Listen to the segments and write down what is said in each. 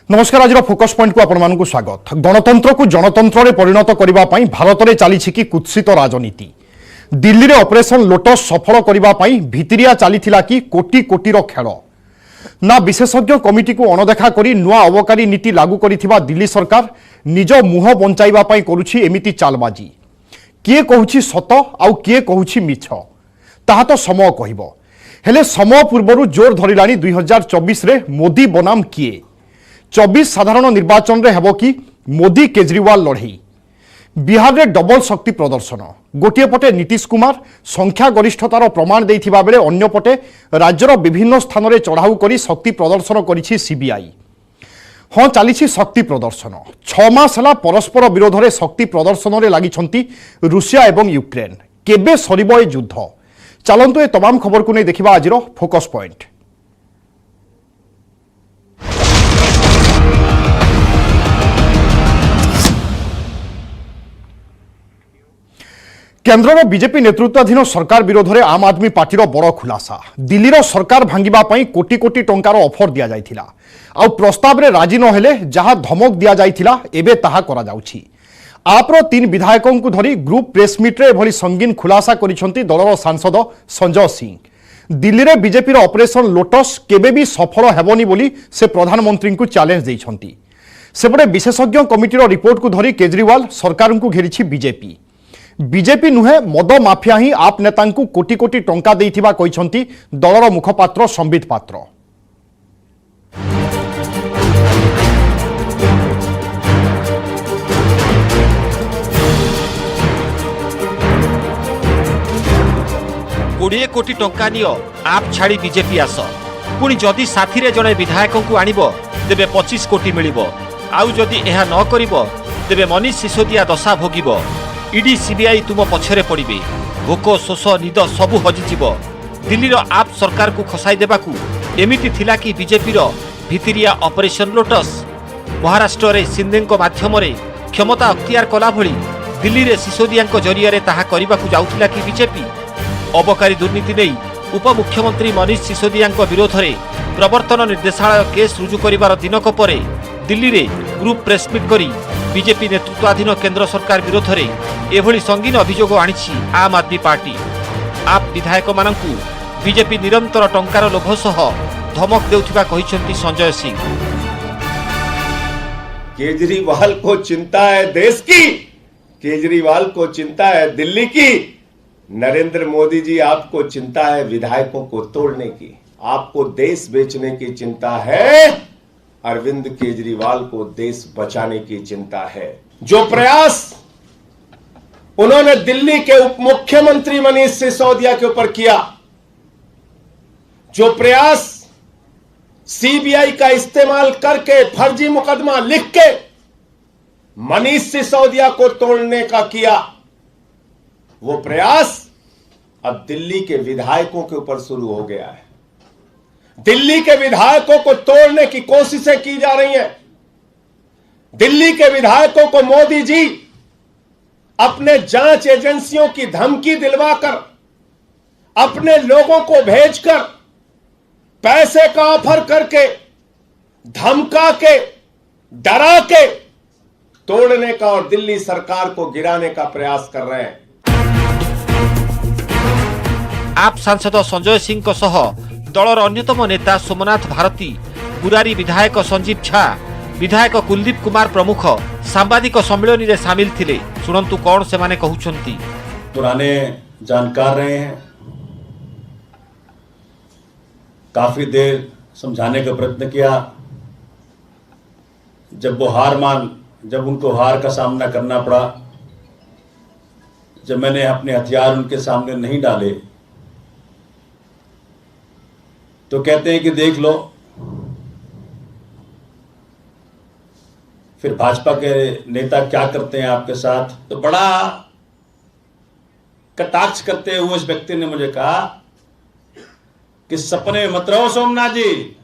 नमस्कार। आज focus point को आपण स्वागत। गणतंत्र को जनतंत्र में परिणत करने भारत में चली कि कुत्सित राजनीति। दिल्ली में ऑपरेशन लोटस सफल करने भितरिया चली कि कोटी कोटीर खेल ना विशेषज्ञ कमिटी को अणदेखा कर नुआ अबकारी नीति लागू करिथिबा दिल्ली सरकार निज मुह बंचाइबा पई करूछि एमिति चालबाजी। किए कहूछि सत आउ किए कहूछि मिछ ताहा तो समय कहिबो। हेले समय पूर्वरु जोर धरिलानी 2024 रे मोदी बनाम किए। 24 साधारण निर्वाचन रे हेबो कि मोदी केजरीवाल लड़ई। बिहार रे डबल शक्ति प्रदर्शन। गोटे पटे नीतीश कुमार संख्या गरिष्ठतार प्रमाण देथिबा बेले अन्य पटे राज्यर विभिन्न स्थान रे चढ़ाऊ करी शक्ति प्रदर्शन करिछि सीबीआई। हाँ चली शक्ति प्रदर्शन 6 मास हला परस्पर विरोध में शक्ति प्रदर्शन में लगी रूसिया एवं यूक्रेन। केबे सरिबो ए युद्ध? चलंतु ए तमाम खबर को नहीं देखिबा आज फोकस पॉइंट। केंद्र बीजेपी नेतृत्वाधीन सरकार विरोध में आम आदमी पार्टी बड़ खुलासा। दिल्ली सरकार भांगिबा पई कोटी कोटी टंकार ऑफर दिया जायथिला आउ प्रस्ताव रे राजी न हेले जहां धमक दिया जायथिला एबे ताहा करा जाउछि। आप्र 3 विधायकों को धरी ग्रुप प्रेस मीट रे एभली संगीन खुलासा करिसंती दलर सांसद संजय सिंह। दिल्ली रे बीजेपी रो ऑपरेशन लोटस केबे भी सफल हेबनी बोली से प्रधानमंत्री को चैलेंज दैछंती। सेपटे विशेषज्ञ कमिटी रो रिपोर्ट को धरी केजरीवाल सरकार को घेरिछि बीजेपी। बीजेपी नुहे मद माफिया ही आप नेता कोटी कोटी टंका देइथिबा कहिसंती दलर मुखपात्र संबित पात्र। कोड़े कोटी टंका नियो आप छाड़ी बीजेपी आस पुणी जदि साथी रे जड़े विधायक को आनिबो तेबे 25 कोटी मिलिबो आउ जदि एहा न करिबो तेबे मनीष सिसोदिया दशा भोगिबो। ईडी सीबीआई तुम पछरे पड़िबे। भोक शोष निद सबु हजिजिब। दिल्ली रो आप सरकार को खसाई देबाकू एमिति थिला कि बीजेपी रो भितरिया ऑपरेशन लोटस। महाराष्ट्र रे सिंधे माध्यम रे क्षमता अख्तियार कला भली दिल्ली रे सिसोदिया जरिया रे ताहा करिबाकू जाउथिला कि बीजेपी। अबकारी दुर्नीति नहीं उपमुख्यमंत्री मनीष सिसोदिया विरोध में प्रवर्तन निर्देशालय केस रुजु करिबार दिनक परे दिल्ली रे ग्रुप प्रेसमिट करी बीजेपी नेतृत्वाधीन केंद्र सरकार विरोध में एभली संगीन अभियोग आनिछि आम आदमी पार्टी। आप विधायक मानकू बीजेपी निरंतर टंकार लोभ सह धमक देउथिबा कहिसंती संजय सिंह। केजरीवाल को चिंता है देश की, केजरीवाल को चिंता है दिल्ली की। नरेंद्र मोदी जी आपको चिंता है विधायकों को तोड़ने की, आपको देश बेचने की चिंता है। अरविंद केजरीवाल को देश बचाने की चिंता है। जो प्रयास उन्होंने दिल्ली के उप मुख्यमंत्री मनीष सिसोदिया के ऊपर किया, जो प्रयास सीबीआई का इस्तेमाल करके फर्जी मुकदमा लिख के मनीष सिसोदिया को तोड़ने का किया, वो प्रयास अब दिल्ली के विधायकों के ऊपर शुरू हो गया है। दिल्ली के विधायकों को तोड़ने की कोशिशें की जा रही हैं। दिल्ली के विधायकों को मोदी जी अपने जांच एजेंसियों की धमकी दिलवाकर, अपने लोगों को भेजकर, पैसे का ऑफर करके, धमका के, डरा के तोड़ने का और दिल्ली सरकार को गिराने का प्रयास कर रहे हैं। आप सांसद संजय सिंह को सह दलर अन्यतम नेता सोमनाथ भारती, बुरारी विधायक संजीव झा, विधायक कुलदीप कुमार प्रमुख सांबादिक सम्मेलन में सामिल थिले। सुनंतु कौन से माने कहउछंती। पुराने जानकार रहे हैं, काफी देर समझाने का प्रयत्न किया। जब उनको हार का सामना करना पड़ा, जब मैंने अपने हथियार उनके सामने नहीं डाले तो कहते हैं कि देख लो। फिर भाजपा के नेता क्या करते हैं आपके साथ, तो बड़ा कटाक्ष करते हुए उस व्यक्ति ने मुझे कहा कि सपने में मत रहो सोमनाथ जी,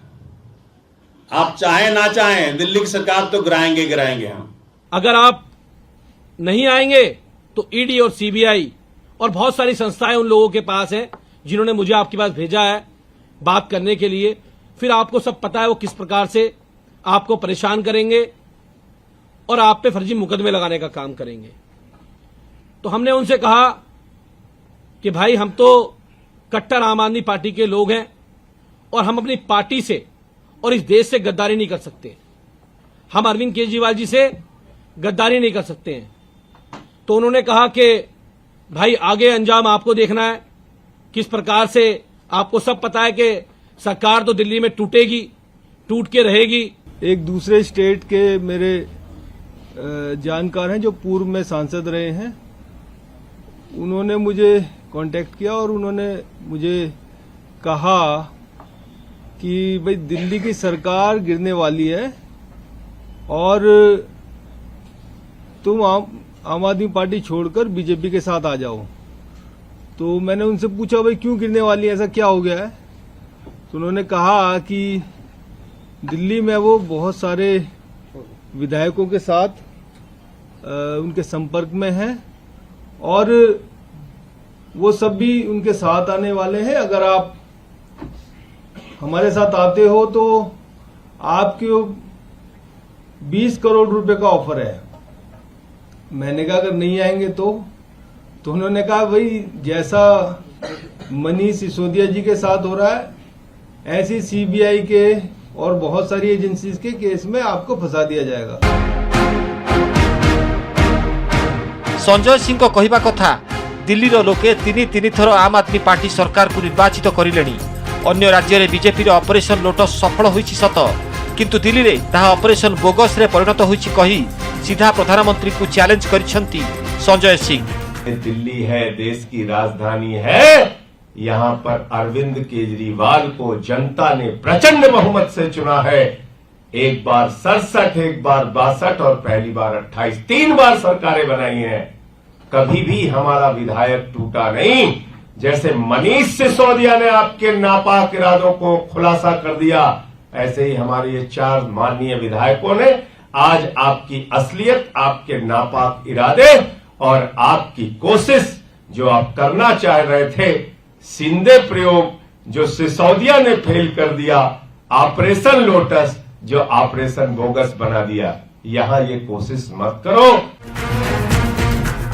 आप चाहें ना चाहें दिल्ली की सरकार तो गिराएंगे हम। अगर आप नहीं आएंगे तो ईडी और सीबीआई और बहुत सारी संस्थाएं उन लोगों के पास हैं जिन्होंने मुझे आपके पास भेजा है बात करने के लिए। फिर आपको सब पता है वो किस प्रकार से आपको परेशान करेंगे और आप पे फर्जी मुकदमे लगाने का काम करेंगे। तो हमने उनसे कहा कि भाई हम तो कट्टर आम आदमी पार्टी के लोग हैं और हम अपनी पार्टी से और इस देश से गद्दारी नहीं कर सकते। हम अरविंद केजरीवाल जी से गद्दारी नहीं कर सकते हैं। तो उन्होंने कहा कि भाई आगे अंजाम आपको देखना है, किस प्रकार से आपको सब पता है कि सरकार तो दिल्ली में टूटेगी, टूट के रहेगी। एक दूसरे स्टेट के मेरे जानकार हैं जो पूर्व में सांसद रहे हैं, उन्होंने मुझे कांटेक्ट किया और उन्होंने मुझे कहा कि भाई दिल्ली की सरकार गिरने वाली है और तुम आम आदमी पार्टी छोड़कर बीजेपी के साथ आ जाओ। तो मैंने उनसे पूछा भाई क्यों गिरने वाली है, ऐसा क्या हो गया है? तो उन्होंने कहा कि दिल्ली में वो बहुत सारे विधायकों के साथ उनके संपर्क में हैं और वो सब भी उनके साथ आने वाले हैं। अगर आप हमारे साथ आते हो तो आपके 20 करोड़ रुपए का ऑफर है। मैंने कहा अगर नहीं आएंगे तो उन्होंने कहा भाई जैसा मनीष सिसोदिया जी के साथ हो रहा है ऐसी सीबीआई के और बहुत सारी एजेंसीज के केस में आपको फंसा दिया जाएगा। संजय सिंह को कहवा कथा दिल्ली लोके तीन थर आम आदमी पार्टी सरकार को निर्वाचित करिलेनी। अन्य राज्य में बीजेपी ऑपरेशन लोटस सफल होइछि सत, किंतु दिल्ली में ताहा ऑपरेशन बोगस रे परिणत होइछि कही सीधा प्रधानमंत्री को चैलेंज करिसेंती संजय सिंह। दिल्ली है, देश की राजधानी है। यहाँ पर अरविंद केजरीवाल को जनता ने प्रचंड बहुमत से चुना है। एक बार 67, एक बार 62 और पहली बार 28, 3 बार सरकारें बनाई हैं। कभी भी हमारा विधायक टूटा नहीं। जैसे मनीष सिसोदिया ने आपके नापाक इरादों को खुलासा कर दिया, ऐसे ही हमारे ये 4 माननीय विधायकों ने आज आपकी असलियत, आपके नापाक इरादे और आपकी कोशिश जो आप करना चाह रहे थे, सिंधे प्रयोग जो सिसोदिया ने फेल कर दिया, ऑपरेशन लोटस जो ऑपरेशन बोगस बना दिया, यहां ये कोशिश मत करो।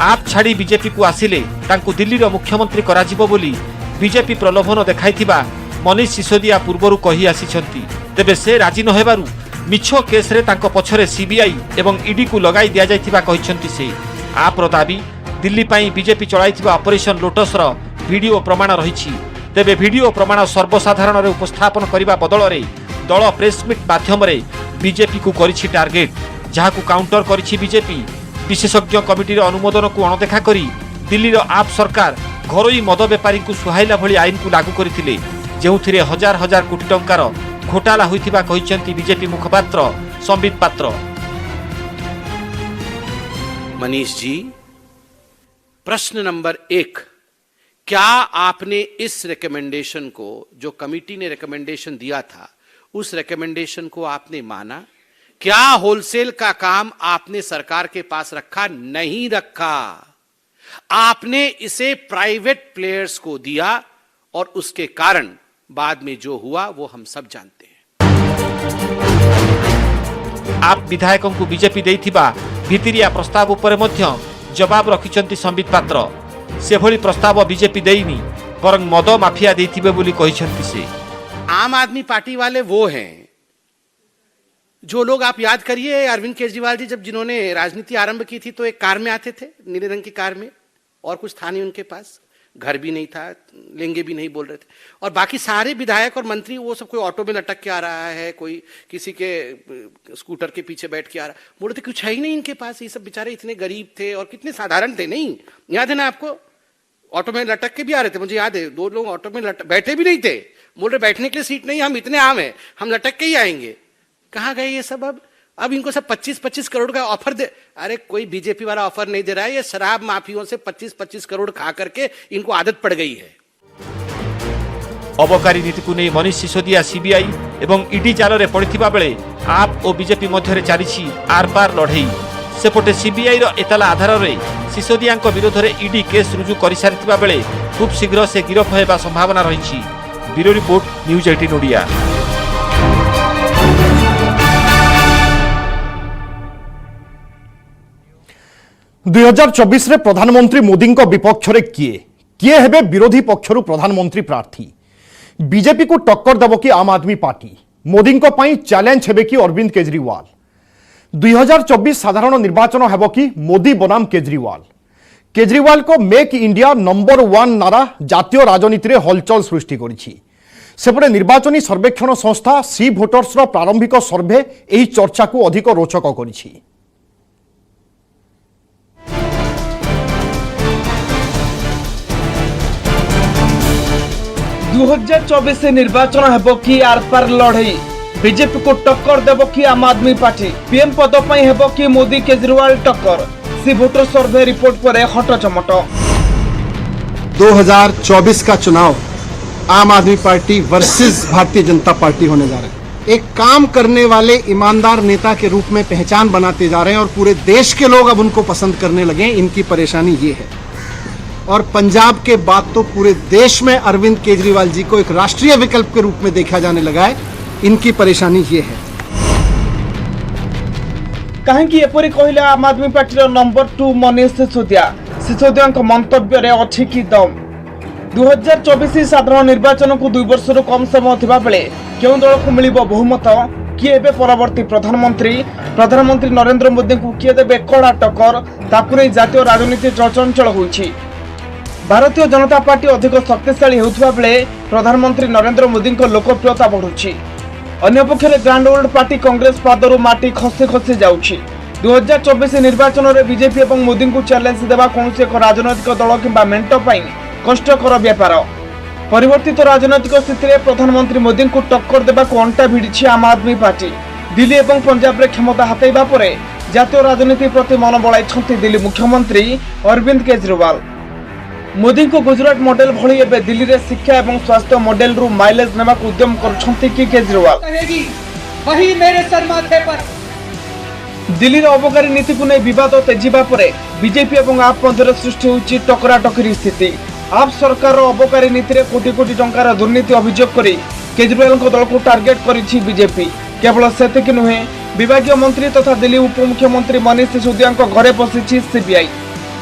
आप छाड़ी बीजेपी को आसिले तांकु दिल्ली मुख्यमंत्री कराजिबो बोली बीजेपी प्रलोभन देखाइथिबा मनीष सिसोदिया पूर्वरु कही आसिछंती। तेबे से राजी न हेबारु मिछ केस रे तांको पछरे सीबीआई एवं ईडी को लगाई दिया जाइथिबा कहिछंती से। आप दाबी दिल्ली पाई बीजेपी चलाइथिबा ऑपरेशन लोटस रो वीडियो प्रमाण रहिछि। तेबे वीडियो प्रमाण सर्वसाधारण रे उपस्थापन करिबा बदल रे दल प्रेसमिट माध्यम रे बीजेपी को करिछि टार्गेट, जहाकु काउंटर करिछि बीजेपी। विशेषज्ञ कमिटी अनुमोदन को अणदेखा करी दिल्ली आप सरकार घरोई मद बेपारी को सुहाइला भली आईन को लागू करथिले, जेउथिरे हजार हजार कोटी टंकार घोटाला होइथिबा कहिसेंती बीजेपी मुखपात्र संबित पात्र। मनीष जी, प्रश्न नंबर 1, क्या आपने इस रिकमेंडेशन को, जो कमिटी ने रिकमेंडेशन दिया था, उस रिकमेंडेशन को आपने माना? क्या होलसेल का काम आपने सरकार के पास रखा? नहीं रखा। आपने इसे प्राइवेट प्लेयर्स को दिया और उसके कारण बाद में जो हुआ वो हम सब जानते हैं। आप विधायकों को बीजेपी देइथिबा भितिरिया प्रस्ताव उपरे मध्य जवाब रखिचंती संबित पात्र। से भली प्रस्ताव बीजेपी देइनी, बरं मद माफिया देइथिबे बोली कहिसंती से। आम आदमी पार्टी वाले वो हैं जो लोग, आप याद करिए अरविंद केजरीवाल जी जब जिन्होंने राजनीति आरंभ की थी तो एक कार में आते थे, नीले रंग की कार में, और कुछ था नहीं उनके पास, घर भी नहीं था, लेंगे भी नहीं बोल रहे थे। और बाकी सारे विधायक और मंत्री वो सब कोई ऑटो में लटक के आ रहा है, कोई किसी के स्कूटर के पीछे बैठ के आ रहा, बोल रहे थे कुछ है ही नहीं इनके पास। ये सब बेचारे इतने गरीब थे और कितने साधारण थे, नहीं याद है ना आपको? ऑटो में लटक के भी आ रहे थे, मुझे याद है 2 लोग ऑटो में बैठे भी नहीं थे, बोल रहे बैठने के लिए सीट नहीं, हम इतने आम है, हम लटक के ही आएंगे। कहाँ गए ये सब? अब इनको सब 25-25 करोड़ का ऑफर दे। अरे कोई बीजेपी वाला ऑफर नहीं दे रहा है, ये शराब माफियों से 25-25 करोड़ खा करके इनको आदत पड़ गई है। अबकारी नीति को नहीं मनीष सिसोदिया सीबीआई एवं ईडी जाल रे पड़िथिबा बेले आप और बीजेपी मध्य चली आर पार लड़ई। सेपटे सीबीआई रो एतला आधार रे सिसोदिया विरोध में ईडी केस रुजु कर सारिथिबा बेले खूब शीघ्र से गिरफ होगा संभावना रही। Bureau report, news 18 Odia. 2024 प्रधानमंत्री मोदी विपक्ष रे किए हेबे विरोधी पक्षरु प्रधानमंत्री प्रार्थी बीजेपी को टक्कर देव कि आम आदमी पार्टी मोदी चैलेंज हेबे कि अरविंद केजरीवाल 2024 साधारण निर्वाचन हेब कि मोदी बनाम केजरीवाल को मेक इंडिया नंबर 1 नारा जातीय राजनीति में हलचल सृष्टि करिछि। सेपटे निर्वाचनी सर्वेक्षण संस्था सी भोटर्स प्रारंभिक सर्वे यही चर्चा को अधिक रोचक करिछि। निर्वाचन हेब कि आर पार लड़ई बीजेपी को टक्कर देव कि आम आदमी पार्टी पीएम पद पर हेब कि मोदी केजरीवाल टक्कर सी वोटर सर्वे रिपोर्ट पर हटचमट। 2024 का चुनाव आम आदमी party versus Bharatiya Janata party होने जा रहा है। एक काम करने वाले ईमानदार नेता के रूप में पहचान बनाते जा रहे हैं और पूरे देश के लोग अब उनको पसंद करने लगे। इनकी परेशानी ये है और पंजाब के बाद तो पूरे देश में अरविंद केजरीवाल जी को एक राष्ट्रीय विकल्प के रूप में देखा जाने लगा है। इनकी परेशानी ये है। कहीं एपरी कहले आम आदमी पार्टी नंबर 2 मनीष सिसोदिया मंतव्य रे अछि कि दम 2024 साधारण निर्वाचन को 2 वर्ष कम समय थिबा बेले केउं दल को मिलिबो बहुमत किए एबे परवर्ती प्रधानमंत्री नरेंद्र मोदी को किए देबे कड़ा टक्कर ताकु नै जातीय राजनीति चंचल होईछि। भारतीय जनता पार्टी अधिक शक्तिशाली होउथबा बेले प्रधानमंत्री नरेंद्र मोदी को लोकप्रियता बढ़ुछि। अन्य पक्षरे ग्रांड ओल्ड पार्टी कांग्रेस पादरु माटी खसी खसी जाउछि। 2024 निर्वाचन में बीजेपी और मोदी को चैलेंज देवा कौन एक राजनैतिक दल किंबा मेंट पर कष्टकर व्यापार। परिवर्तित राजनैतिक स्थिति में प्रधानमंत्री मोदी को टक्कर देवा अंटा भिड़ी आम आदमी पार्टी। दिल्ली और पंजाब में क्षमता हातेबा परे जातीय राजनीति प्रति मन बड़ाई दिल्ली मुख्यमंत्री अरविंद केजरीवाल। मोदी को गुजरात मॉडल भली एबे दिल्ली रे शिक्षा एवं स्वास्थ्य मॉडल रु माइलेज नेबा उद्यम करछंती कि केजरीवाल वही मेरे सर माथे पर। दिल्ली रे अबकारी नीति को नै विवाद तेजिबा परे बीजेपी एवं आप मध्य सृष्टि होछि टकरा टकरी स्थिति। आप सरकार रो अबकारी नीति रे कोटी कोटी टंकार दुर्नीति अभियोग करी केजरीवाल को दल को टार्गेट करिछि बीजेपी। केवल सेतिक नुहे विभागीय मंत्री तथा दिल्ली उपमुख्यमंत्री मनीष सिसोदिया घरे पसिछि सीबीआई।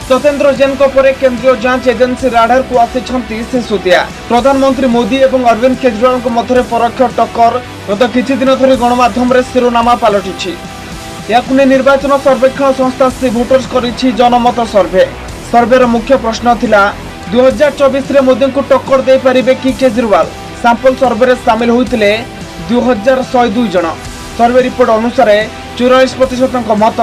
सत्येंद्र जैन को परे केंद्रीय जांच एजेंसी राडार को आसिछंती सिसोदिया। प्रधानमंत्री मोदी एवं अरविंद केजरीवाल को मध्य परोक्ष टक्कर गत किछि दिन धरि गणमाध्यम रे शिरोनामा पालटिछि। याकु नै निर्वाचन सर्वेक्षण संस्था सी भोटर्स करिछि जनमत सर्वे। सर्वेर मुख्य प्रश्न थिला 2024 रे मोदी को टक्कर दे परिबे कि केजरीवाल। सैंपल सर्वे रे शामिल होइतिले 2102 जन। सर्वे रिपोर्ट अनुसार 44% मत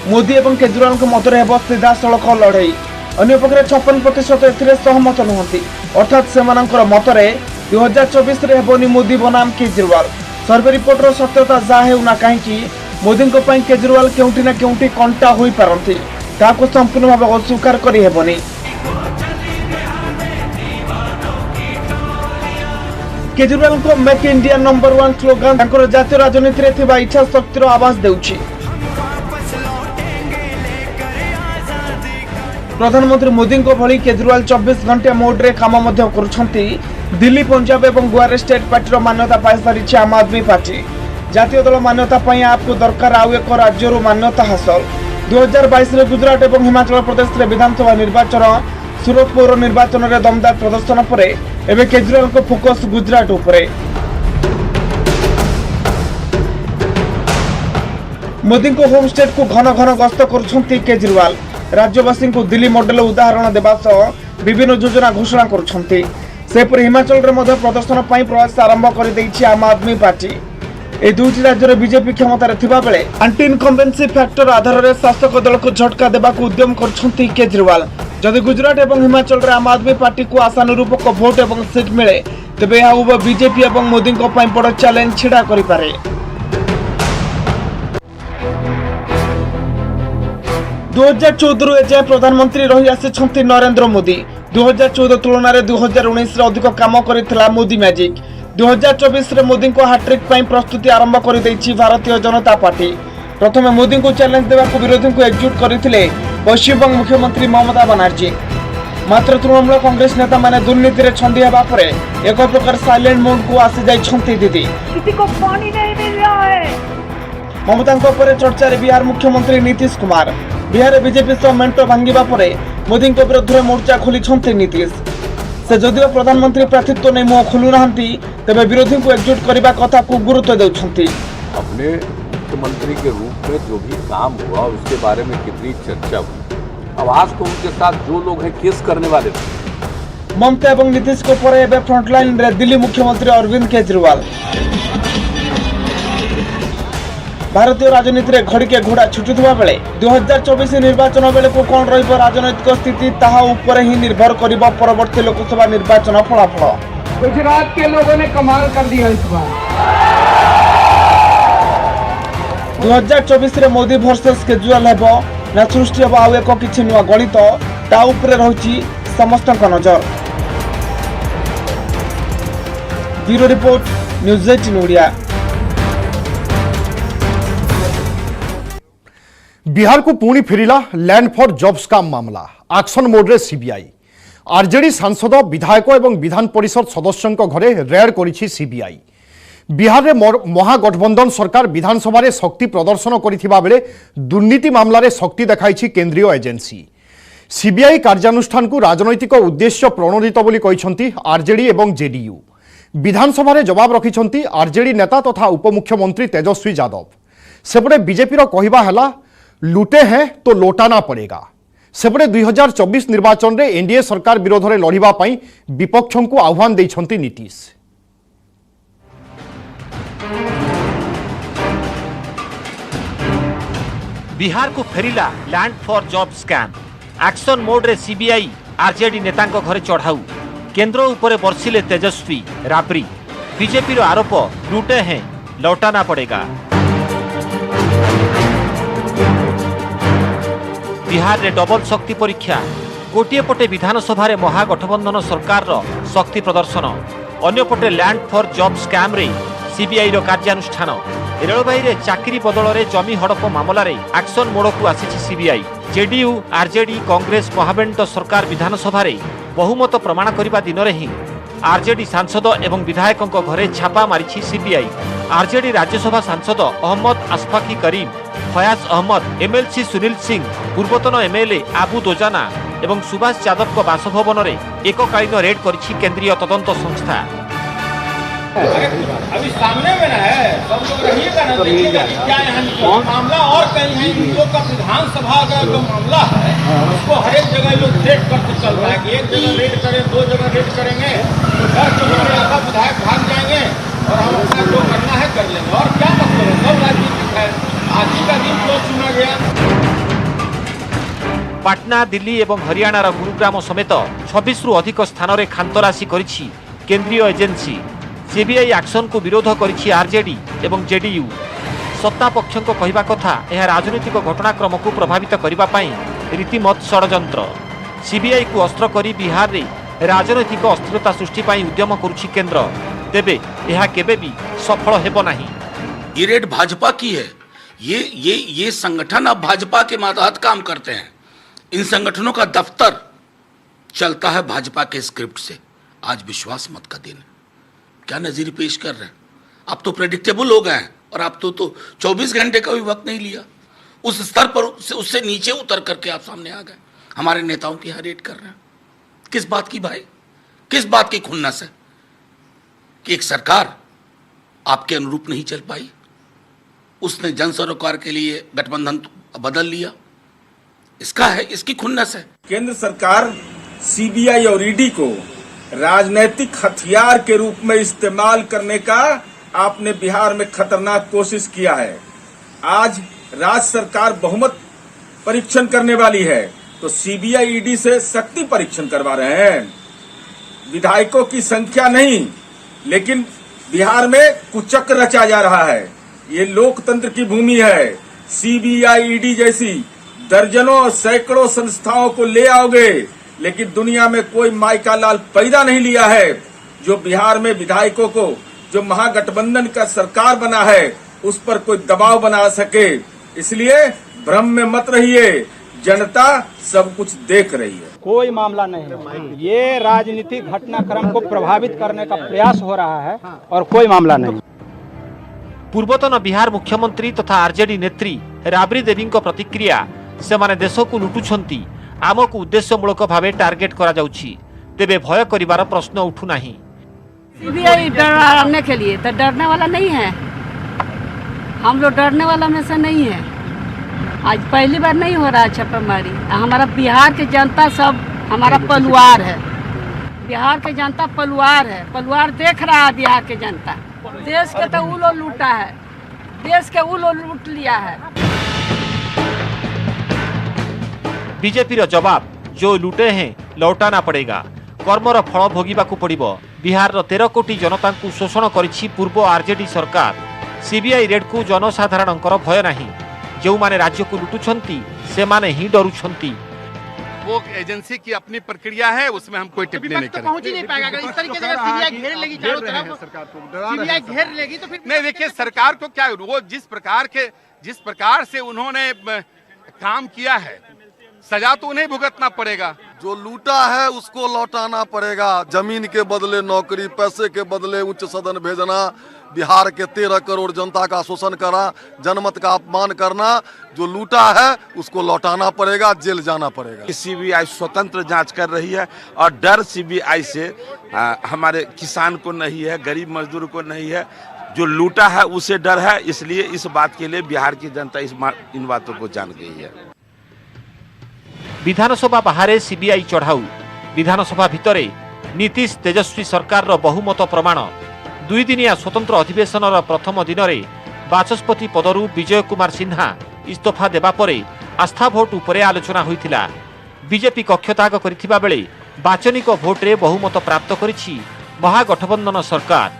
मोदी और केजरीवाल के मध्य हेब सीधा सड़क लड़ई। अन्य पक्षरे 56% एथिरे सहमत नुहंती अर्थात सेमानकर मतरे 2024 रे हेबनी मोदी बनाम केजरीवाल। सर्वे रिपोर्ट रो सत्यता जा हेउना काहेकि मोदी को पई केजरीवाल केउंटी ना केउंटी कंटा होई पारंती ताको संपूर्ण भाव अस्वीकार करी हेबनी। केजरीवाल को मेक इंडिया नंबर 1 स्लोगान तांकर जातीय राजनीति रे थिबा इच्छा शक्तिर आवाज देउछि। प्रधानमंत्री मोदी को भली केजरीवाल 24 घंटे मोड रे काम मध्य करुछंती। दिल्ली पंजाब एवं गोवा रे स्टेट पार्टी रो मान्यता पाई सारिछि आम आदमी पार्टी। जातीय दल मान्यता पाई आपको दरकार आउ एक राज्य रो मान्यता हासिल। 2022 रे गुजरात एवं हिमाचल प्रदेश रे विधानसभा निर्वाचन सूरत पौर निर्वाचन रे दमदार प्रदर्शन परे एबे केजरीवाल को फोकस गुजरात उपरे। मोदी को होम स्टेट को घन घन गस्त करुछंती केजरीवाल। राज्यवासी को दिल्ली मॉडल उदाहरण देवा सह विभिन्न योजना घोषणा करुछंती। सेपरि हिमाचल रे मध्य प्रदर्शन पई प्रयास आरंभ कर दैछि आम आदमी पार्टी। ए दुईटी राज्य रे बीजेपी क्षमता थिबा बेले एंटी इनकम्बेंसी फैक्टर आधार रे शासक दल को झटका देबा को उद्यम करछंती केजरीवाल। जदि गुजरात एवं हिमाचल रे आम आदमी पार्टी को आशानुरूप भोट एवं सीट मिले तेबे यह बीजेपी एवं मोदी को पई बड़ चैलेंज छिड़ा करि पारे। 2014 एजाए प्रधानमंत्री रही आसी नरेंद्र मोदी। 2014 तुलन में 2019 रे अधिक काम करिथिला मोदी मैजिक। 2024 रे मोदी को हाट्रिक पई प्रस्तुति आरंभ कर दैछि भारतीय जनता पार्टी। प्रथमे मोदी को चैलेंज देवा को विरोधी को एकजुट करथिले पश्चिम बंग मुख्यमंत्री ममता बनर्जी। मात्र तृणमूल कांग्रेस नेता माने दुर्नीति रे छंदी हेबा परे एक प्रकार साइलेंट मोड को आसी जाइछंती दीदी। किसी को पानी नहीं मिल रहा है। ममता चर्चा बिहार मुख्यमंत्री नीतीश कुमार बिहार बीजेपी सह मेंट भांगा पर मोदी विरुद्ध में मोर्चा खोली नीतीश से जदिव प्रधानमंत्री प्रार्थित्व नहीं मुह खोलु ना तेज विरोधी को एकजुट करने कथा को गुरुत्व देउछंती। अपने मुख्यमंत्री के रूप में जो भी काम हुआ उसके बारे में कितनी चर्चा हुई। अब आज तो उनके साथ जो लोग हैं केस करने वाले थे। ममता और नीतीश को पर एबे फ्रंटलाइन रे दिल्ली मुख्यमंत्री अरविंद केजरीवाल। भारतीय राजनीति में घड़िके घोड़ा छुटुवा बेले 2024 निर्वाचन बेले को कौन रहिबो राजनैतिक स्थिति ताहा ऊपर ही निर्भर करिबो परवर्ती लोकसभा निर्वाचन फलाफल। गुजरात के लोगों ने कमाल कर दिया इस बार। 2024 रे मोदी वर्सेस केजरीवाल हेबो ना सृष्टि हेबो आउ एको किछि नुवा गणित ता ऊपर रहउची समस्त नजर। Bureau report news 18 Odia. Bihar को पुणी फेरिला लैंड फॉर जॉब्स का मामला। एक्शन मोड रे सीबीआई आरजेडी सांसद विधायक एवं विधान परिषद सदस्यों घरे रेड करिछि सीबीआई। बिहार रे महागठबंधन सरकार विधानसभा रे शक्ति प्रदर्शन करिथिबा बेले दुर्नीति मामला रे शक्ति देखाइछि केंद्रीय एजेंसी। सीबीआई कार्यानुष्ठान को राजनैतिक उद्देश्य प्रणोदित बोली कहिसंती आरजेडी एवं जेडीयू। विधानसभा रे जवाब रखिसंती आरजेडी नेता तथा उपमुख्यमंत्री तेजस्वी यादव। सेपटे बीजेपी रो कहिबा हला लुटे हैं तो लौटाना पड़ेगा। सेपटे 2024 निर्वाचन रे एनडीए सरकार विरोध में लड़िबा पई विपक्षों को आह्वान देइछंती नीतीश। बिहार को फेरिला land for job scam. Action mode रे सीबीआई आरजेडी नेतांको घरे चढ़ाऊ। केंद्र उपरे बरसिले तेजस्वी राबरी। बीजेपी रो आरोप लुटे हैं लौटाना पड़ेगा। बिहार रे डबल शक्ति परीक्षा। गोटे पटे विधानसभा रे महागठबंधन सरकार रो शक्ति प्रदर्शन, अन्य पटे लैंड फॉर जॉब स्कैम रे सीबीआई रो कार्यानुष्ठान। रेलबाई रे चाकरी बदल रे जमी हड़प मामला रे एक्शन मोड को आसीछि सीबीआई। जेडीयू आरजेडी कांग्रेस महामेंट सरकार विधानसभा रे बहुमत प्रमाण करबा दिन रे ही आरजेडी सांसद एवं विधायकों घरे छापा मारिछि सीबीआई। आरजेडी राज्यसभा सांसद अहमद अशफाकी करीम, फयाज अहमद, एमएलसी सुनील सिंह, पूर्वतन एमएलए आबू दोजाना एवं सुभाष यादव को बासभवन रे एककालीन रेड करिछि केंद्रीय तदंत संस्था। अभी सामने में ना है, सब लोग रहिएगा ना, देखिएगा कि क्या यहाँ मामला और कहीं है। इन लोग का विधानसभा का जो मामला है उसको हर एक जगह लोग रेड करते चल रहा है कि एक जगह रेड करें, दो जगह रेड करेंगे तो डर के मारे ऐसा विधायक भाग जाएंगे और हम अपना जो करना है कर लेंगे। और क्या मतलब है, सब राजनीतिक है। आज ही का दिन क्यों चुना गया? पाटना, दिल्ली एवं हरियाणा गुरुग्राम समेत 26 रु अधिक स्थान में खानतलासी करिछि केंद्रीय एजेंसी। सीबीआई एक्शन को विरोध करिछि आरजेडी एवं जेडीयू। सत्ता पक्षों को कहवा कथा यह राजनीतिक घटनाक्रम को प्रभावित करने पाई रीतिमत षड्यंत्र। सीबीआई को अस्त्र करी बिहार रे राजनैतिक अस्थिरता सृष्टि पाई उद्यम करुछि केंद्र। तेबे यह केबे भी सफल हेबो नाही। ये रेड भाजपा की है। ये संगठन अब भाजपा के मातहत काम करते हैं। इन संगठनों का दफ्तर चलता है भाजपा के स्क्रिप्ट से। आज विश्वास मत का दिन है। क्या नजीर पेश कर रहे हैं? आप तो प्रेडिक्टेबल हो गए हैं और आप तो 24 घंटे का भी वक्त नहीं लिया। उस स्तर पर उससे नीचे उतर करके आप सामने आ गए। हमारे नेताओं की यहाँ रेड कर रहे हैं। किस बात की भाई, किस बात की खुन्नस है कि एक सरकार आपके अनुरूप नहीं चल पाई, उसने जन सरोकार के लिए गठबंधन बदल लिया। इसका है, इसकी खुन्नस है। केंद्र सरकार सीबीआई और ईडी को राजनीतिक हथियार के रूप में इस्तेमाल करने का आपने बिहार में खतरनाक कोशिश किया है। आज राज्य सरकार बहुमत परीक्षण करने वाली है तो सीबीआई ईडी से शक्ति परीक्षण करवा रहे हैं। विधायकों की संख्या नहीं, लेकिन बिहार में कुचक्र रचा जा रहा है। ये लोकतंत्र की भूमि है। सीबीआई ईडी जैसी दर्जनों सैकड़ों संस्थाओं को ले आओगे, लेकिन दुनिया में कोई माई का लाल पैदा नहीं लिया है जो बिहार में विधायकों को, जो महागठबंधन का सरकार बना है, उस पर कोई दबाव बना सके। इसलिए भ्रम में मत रहिए, जनता सब कुछ देख रही है। कोई मामला नहीं, ये राजनीतिक घटनाक्रम को प्रभावित करने का प्रयास हो रहा है और कोई मामला नहीं। पूर्वतन बिहार मुख्यमंत्री तथा आरजेडी नेत्री राबड़ी देवी प्रतिक्रिया सेमाने देश को लुटुछंती आमको उद्देश्यमूलक भावे टार्गेट करा जाउछि तेबे भय करिवार प्रश्न उठू नाही। सीबीआई डराने के लिए तो डरने वाला नहीं है, हम लोग डरने वाला में से नहीं है। आज पहली बार नहीं हो रहा है छापेमारी। हमारा बिहार की जनता सब हमारा पलवार है, बिहार की जनता पलवार है, पलवार देख रहा है बिहार की जनता। देश के तो वो लोग लूटा है, देश के वो लोग लूट लिया है। बीजेपी रो जवाब जो लूटे हैं लौटाना पड़ेगा, कर्मर फल भोगिबाकू पड़िबो। बिहार रो 13 कोटी जनता को शोषण करिछि पूर्व आरजेडी सरकार। सीबीआई रेड को जनसाधारणकर भय नाही, जो माने राज्य को लुटुछंती से माने ही डरुछंती। वो एजेंसी की अपनी प्रक्रिया है, उसमें हम कोई टिप्पणी नहीं करेंगे। पहुंच ही नहीं पाएगा अगर इस तरीके से सीबीआई घेर लेगी चारों तरफ, सरकार को सीबीआई घेर लेगी तो फिर नहीं। देखिए सरकार को क्या, वो जिस प्रकार से उन्होंने काम किया है सजा तो उन्हें भुगतना पड़ेगा। जो लूटा है उसको लौटाना पड़ेगा। जमीन के बदले नौकरी, पैसे के बदले उच्च सदन भेजना, बिहार के 13 करोड़ जनता का शोषण करा, जनमत का अपमान करना, जो लूटा है उसको लौटाना पड़ेगा, जेल जाना पड़ेगा। सीबीआई स्वतंत्र जांच कर रही है और डर सीबीआई से हमारे किसान को नहीं है, गरीब मजदूर को नहीं है। जो लूटा है उसे डर है, इसलिए इस बात के लिए बिहार की जनता इन बातों को जान गई है। विधानसभा बाहर सीबीआई चढ़ाऊ, विधानसभा भितरे नीतीश तेजस्वी सरकार रो बहुमत प्रमाण। 2 दिनिया स्वतंत्र अधिवेशन प्रथम दिन में बाचस्पति पदरू विजय कुमार सिन्हा इस्तीफा देबा परे आस्था भोट उपरे आलोचना होइथिला। बीजेपी कक्षत्याग करिथिबा बेले बाचनिक भोट्रे बहुमत प्राप्त करिछि महागठबंधन सरकार।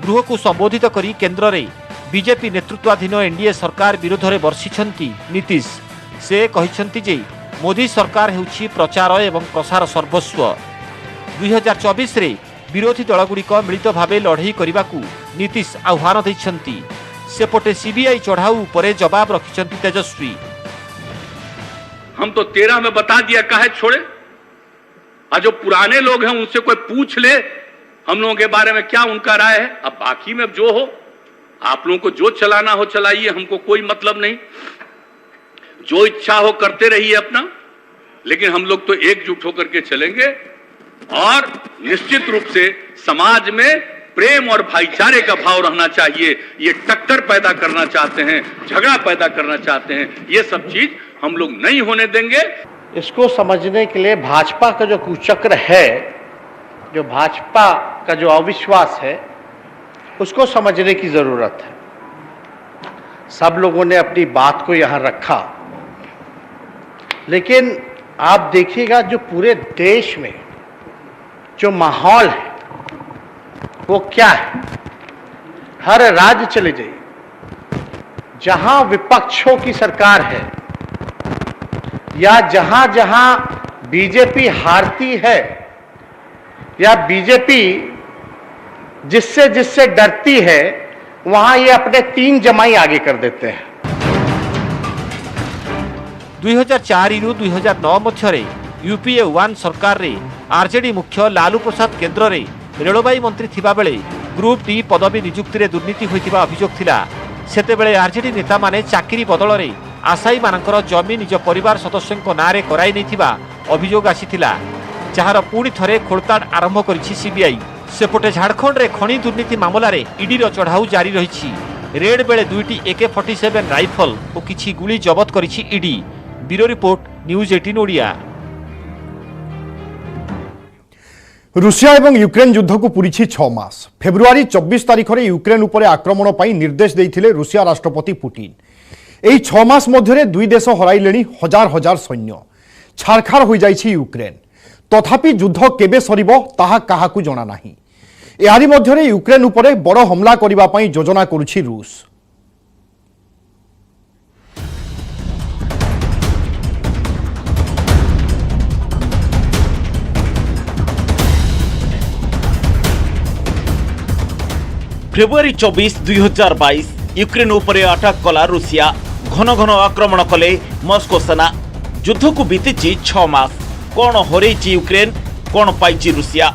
गृह को संबोधित करी केन्द्र में बीजेपी नेतृत्वाधीन एनडीए सरकार विरोध में बर्षिछंती नीतीश। से कहिछंती जे मोदी सरकार हेउछि प्रचार एवं प्रसार सर्वस्व। 2024 रे विरोधी दलगुड़िक मिलित भावे लड़ई करने नीतीश आह्वान दैछंती। सेपटे सीबीआई चढ़ाऊ उपरे जवाब रखिछंती तेजस्वी। हम तो 13 में बता दिया काहे छोड़े, और जो पुराने लोग हैं उनसे कोई पूछ ले हम लोगों के बारे में क्या उनका राय है। अब बाकी में जो हो, आप लोगों को जो चलाना हो चलाइए, हमको कोई मतलब नहीं, जो इच्छा हो करते रहिए अपना, लेकिन हम लोग तो एकजुट होकर के चलेंगे और निश्चित रूप से समाज में प्रेम और भाईचारे का भाव रहना चाहिए। ये टक्कर पैदा करना चाहते हैं, झगड़ा पैदा करना चाहते हैं, ये सब चीज हम लोग नहीं होने देंगे। इसको समझने के लिए भाजपा का जो कुचक्र है, जो भाजपा का जो अविश्वास है, उसको समझने की जरूरत है। सब लोगों ने अपनी बात को यहां रखा, लेकिन आप देखिएगा जो पूरे देश में जो माहौल है वो क्या है। हर राज्य चले जाइए, जहां विपक्षों की सरकार है या जहां जहां बीजेपी हारती है या बीजेपी जिससे जिससे डरती है, वहां ये अपने 3 जमाई आगे कर देते हैं। 2004 ରୁ 2009 ମଧ୍ୟରେ यूपीए 1 सरकार रे आरजेडी मुख्य लालू प्रसाद केन्द्र रे रेलबाई मंत्री थिबा बेले ग्रुप डी पदवी नियुक्ति रे दुर्नीति होइतिबा अभियोग थिला। सेते बेले आरजेडी नेता माने चाकरी बदल रे आशायी मानकर जमी निज परिवार सदस्यों नारे कराई नैथिबा अभियोग आसीथिला, जहार पुणी थरे खोलताड़ आरंभ करिछि सीबीआई। सेपटे झारखंड रे खनि दुर्नीति मामला रे ईडी रो चढ़ाऊ जारी रहिछि। रेड बेले 2टी AK-47 राइफल और किछि गुली जबत करिछि ED. Bureau report, news 18 Odia. रूसिया एवं यूक्रेन युद्ध को पूरी 6 मास। फेब्रुआरी 24 तारिख में यूक्रेन उपर आक्रमण पर निर्देश देते रूसिया राष्ट्रपति पुतिन। यही 6 मास मध्य 2 देश हराइले हजार हजार सैन्य। छारखार हो जाइछि यूक्रेन। तथापि युद्ध केबे सरिबो ताहा काहाकू जणा नाही। एहारी मध्य यूक्रेन उपर बड़ हमला करबा पई योजना करुछि रूस। फेब्रुआरी 24, 2022 यूक्रेन उपरे अटैक कला रूसिया। घन घन आक्रमण कले मस्को सेना। युद्ध को बीती 6 मास। कौन हरैछि यूक्रेन, कौन पाइछि रूसिया?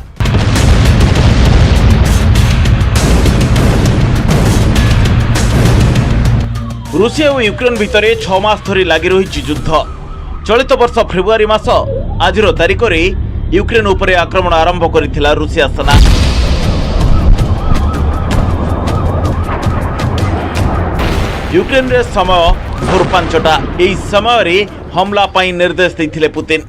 रूसिया और यूक्रेन भितर 6 मास धरी लगी रही युद्ध। चलित वर्ष फेब्रुआरी मास आज तारिख में यूक्रेन उपरे आक्रमण आरंभ कर रूसिया सेना। यूक्रेन रे समय भोर 5टा। यही समय हमला पाई निर्देश देथिले पुतिन।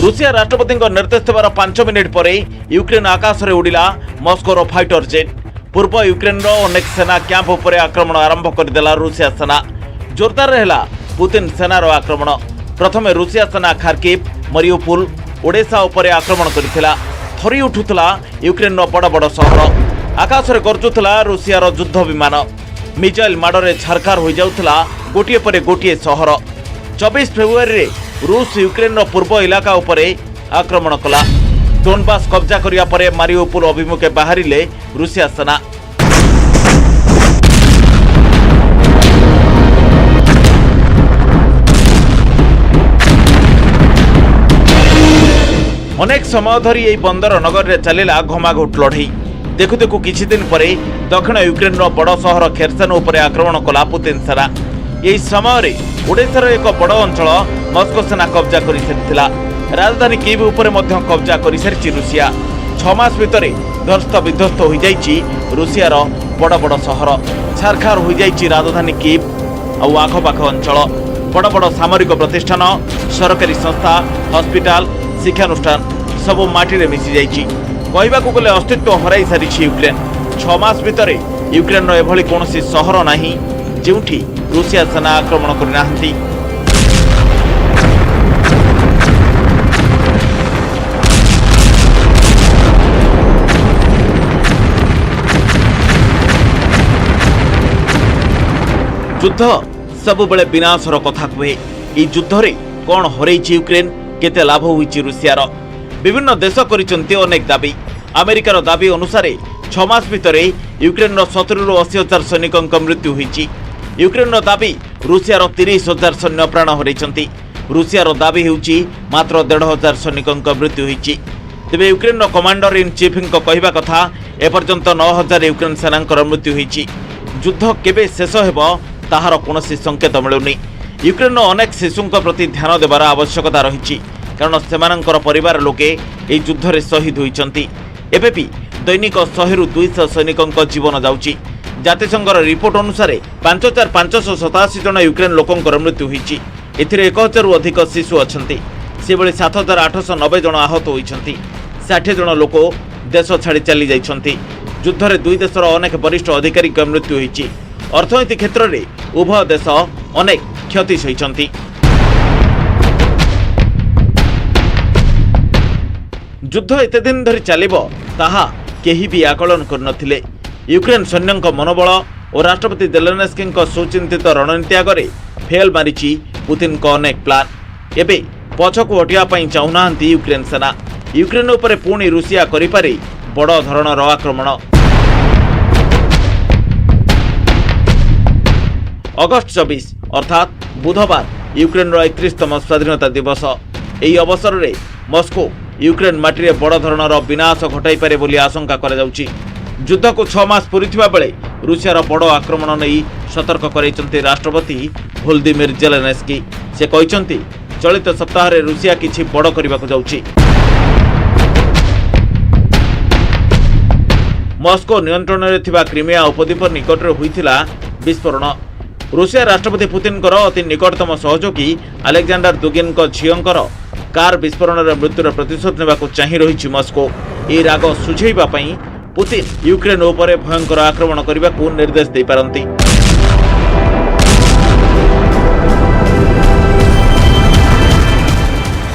रूसिया राष्ट्रपति निर्देश देवार 5 मिनिट पर यूक्रेन आकाश में उड़िला मस्कोर फाइटर जेट। पूर्व यूक्रेन अनेक सेना क्यांप उपर आक्रमण आरंभ करदेला रूसिया सेना। जोरदार रहला पुतिन सेनार आक्रमण। प्रथम रूसिया सेना खार्किव, मरियुपोल, ओडेसा उपर आक्रमण करथिला। थरी उठुला यूक्रेन बड़ बड़ सहर। आकाश में गरजुला रूसियार युद्ध विमान। मिसाइल माड़े छारखार हो जाउथला गोटिए पर गोटिए सहर। 24 फेब्रुआरी रूस यूक्रेन पूर्व इलाका उपरे आक्रमण कला। डोनबास कब्जा करिया परे मारियुपोल अभिमुखे बाहरिले रूसिया सेना। अनेक समय धरी यही बंदर नगर में चलिला घमाघोट लड़ई। देखु देखु किछि दिन पर दक्षिण यूक्रेन बड़ सहर खेरसन उपर आक्रमण कला पुतिन सेना। यही समय ओडेसार एक बड़ अंचल मस्को सेना कब्जा कर सारी। राजधानी कीव उपर मध्य कब्जा कर सारी रूसिया। 6 मास भितर ध्वस्त विध्वस्त हो जाइछि रूसियार बड़ बड़ सहर। छारखार हो जाइछि राजधानी कीव और आखपाख अंचल। बड़ बड़ सामरिक प्रतिष्ठान, सरकारी संस्था, हस्पिटाल, शिक्षानुष्ठान सबू माटी मिसी जाइछि। कहबाकू गले अस्तित्व हराई सारी यूक्रेन। 6 मास भितर यूक्रेन एभली कौनसी सहर नाही जोठी रूसिया सेना आक्रमण करनाहांती। युद्ध सबुबले विनाशर कथा कहे। यह युद्ध रे कौन हरैछि यूक्रेन, केते लाभ होइछि रूसियार? विभिन्न देश करिसंती अनेक दाबी। अमेरिकार दाबी अनुसार 6 मास भितर यूक्रेन 70 ରୁ 80 हजार सैनिकों मृत्यु होइछि। यूक्रेन दाबी रूसियार 30 हजार सैन्य प्राण हरैछंती। रूसियार दाबी हेउछि मात्र 1.5 हजार सैनिकों मृत्यु होइछि। तेबे यूक्रेन कमांडर इन चीफ कहवा कथा एपर्यंत 9 हजार यूक्रेन सेनांकर मृत्यु होइछि। युद्ध केबे शेष हेबो ताहार कोनोसी संकेत मिलुनी। यूक्रेन अनेक शिशुं प्रति ध्यान देवार आवश्यकता रही, कारण सेमानंकर परिवार लोके एही युद्ध रे शहीद होइछंती। एबे भी दैनिक 100 ରୁ 200 सैनिकों जीवन जाउछि। जातिसंघर रिपोर्ट अनुसार 5587 जन यूक्रेन लोकंकर मृत्यु होइछि। एथिरे 1000 ରୁ अधिक शिशु अछंती। सेबळे 7890 जन आहत होइछंती। 60 जन लोक देश छाड़ी चली जाइछंती। युद्ध रे दुई देशर अनेक वरिष्ठ अधिकारी मृत्यु होइछि। अर्थनीति क्षेत्र में उभय देश अनेक क्षति सहिछंती। युद्ध एते दिन धरी चलिबो ताहा केही भी आकलन करनथिले। यूक्रेन सैन्यक मनोबल और राष्ट्रपति जेलेन्स्की सुचिंतित रणनीति आगे फेल मारिछि पुतिन को अनेक प्लान। एबे पछकु हटिया पई चाहुनाहांती यूक्रेन सेना। यूक्रेन उपरे पुणी रूसिया करिपारे बड़ धरणर आक्रमण। अगस्ट 24 अर्थात बुधवार यूक्रेन 31तम स्वाधीनता दिवस। यही अवसर में मस्को यूक्रेन माटी में बड़ धरणर विनाश घटाई पारे बोली आशंका करा जाउछि। युद्ध को 6 मास पूरीथिबा बेले रूसियार बड़ आक्रमण नहीं सतर्क कराइछन्ति राष्ट्रपति वोलोदिमिर जेलेन्स्की। से कहिछन्ति चलित सप्ताह रे रूसिया किछि बड़ करबाक जाउछि। मस्को नियंत्रण में थिबा क्रिमिया उपद्वीप निकट में होइथिला विस्फोरण। रूसिया राष्ट्रपति पुतिन अति निकटतम सहयोगी अलेक्जेंडर दुगिन झीओंकर कार विस्फोरण मृत्युर प्रतिशोध नेबाकू चाहि रही मस्को। यह राग सुझेइबा पई पुतिन यूक्रेन उपरे भयंकर आक्रमण करने निर्देश दे पारंती।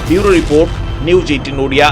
Bureau report, news 18 Odia.